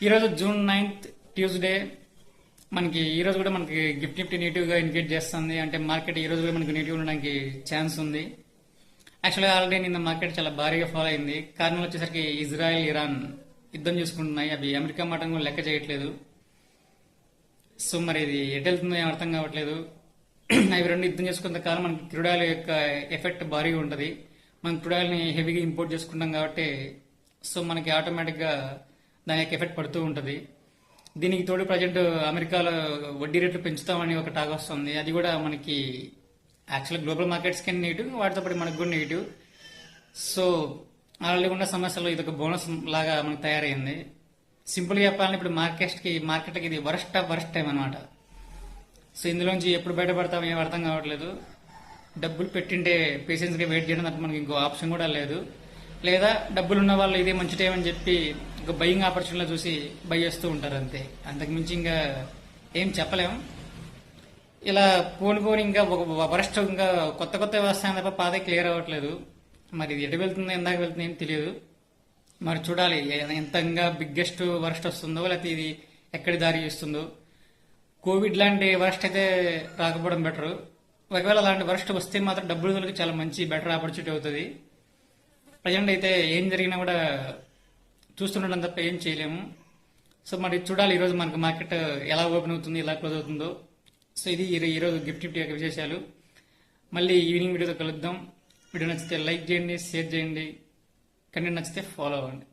ఈరోజు June 9th Tuesday. మనకి ఈ రోజు కూడా మనకి గిఫ్ట్ నిఫ్టీ నెగిటివ్ గా ఇండికేట్ చేస్తుంది. అంటే మార్కెట్ ఈ రోజు కూడా మనకి నెగిటివ్ ఉండడానికి ఛాన్స్ ఉంది. యాక్చువల్గా ఆల్రెడీ నిన్న మార్కెట్ చాలా భారీగా ఫాలో అయింది. కారణం వచ్చేసరికి ఇజ్రాయెల్ ఇరాన్ యుద్ధం చేసుకుంటున్నాయి. అవి అమెరికా మాట కూడా లెక్క చేయట్లేదు. సో మరి ఇది ఎటు వెళ్తుందో ఏం అర్థం కావట్లేదు. అవి రెండు యుద్ధం చేసుకున్న కాలం మనకి క్రూడ్ ఆయిల్ యొక్క ఎఫెక్ట్ భారీగా ఉంటుంది. మనం క్రూడ్ ఆయిల్ ని హెవీగా ఇంపోర్ట్ చేసుకుంటాం కాబట్టి సో మనకి ఆటోమేటిక్ గా దాని యొక్క ఎఫెక్ట్ పడుతూ ఉంటుంది. దీనికి తోడు ప్రజెంట్ అమెరికాలో వడ్డీ రేట్లు పెంచుతామని ఒక టాక్ వస్తుంది. అది కూడా మనకి యాక్చువల్ గ్లోబల్ మార్కెట్స్ కి నెగిటివ్, వాటితో పాటు మనకు కూడా నెగిటివ్. సో ఆల్రెడీ ఉన్న సమస్యలో ఇది ఒక బోనస్ లాగా మనకు తయారైంది. సింపుల్ గా చెప్పాలంటే ఇప్పుడు మార్కెట్కి ఇది వరస్ట్ టైం అనమాట. సో ఇందులోంచి ఎప్పుడు బయటపడతామో ఏం అర్థం కావట్లేదు. డబ్బులు పెట్టింటే పేషెన్స్ గా వెయిట్ చేయడం తప్ప మనకి ఇంకో ఆప్షన్ కూడా లేదు. లేదా డబ్బులు ఉన్న వాళ్ళు ఇదే మంచి టైం అని చెప్పి ఒక బయింగ్ ఆపర్చునిటీలో చూసి బై చేస్తూ ఉంటారు అంతే. అంతకు మించి ఇంకా ఏం చెప్పలేము. ఇలా పోని ఇంకా ఒక వరస్ట్ ఇంకా కొత్త వ్యవస్థ తప్ప పాదే క్లియర్ అవ్వట్లేదు. మరి ఇది ఎటు వెళ్తుందో ఎందాక వెళ్తుందో ఏం తెలియదు. మరి చూడాలి ఎంతగా బిగ్గెస్ట్ వరస్ట్ వస్తుందో, లేకపోతే ఇది ఎక్కడి దారి చేస్తుందో. కోవిడ్ లాంటి వరస్ట్ అయితే రాకపోవడం బెటర్. ఒకవేళ అలాంటి వరస్ట్ వస్తే మాత్రం డబ్బులు చాలా మంచి బెటర్ ఆపర్చునిటీ అవుతుంది. ప్రజెంట్ అయితే ఏం జరిగినా కూడా చూస్తుండడం తప్ప ఏం చేయలేము. సో మరి చూడాలి ఈరోజు మనకు మార్కెట్ ఎలా ఓపెన్ అవుతుంది, ఎలా క్లోజ్ అవుతుందో. సో ఇది ఈరోజు గిఫ్ట్ నిఫ్టీ యొక్క విశేషాలు. మళ్ళీ ఈవినింగ్ వీడియోతో కలుద్దాం. వీడియో నచ్చితే లైక్ చేయండి, షేర్ చేయండి, కంటెంట్ నచ్చితే ఫాలో అవ్వండి.